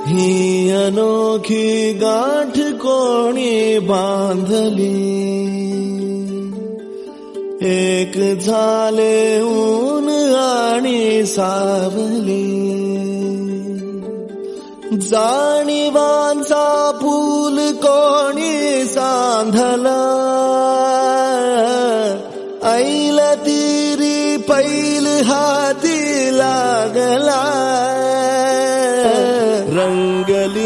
ही अनोखी गाठ कोणी बांधली, एक झाले ऊन आणि सावली. जाणीवांचा पूल कोणी सांधला, ऐल तिरी पैल हाती लागला. रंगली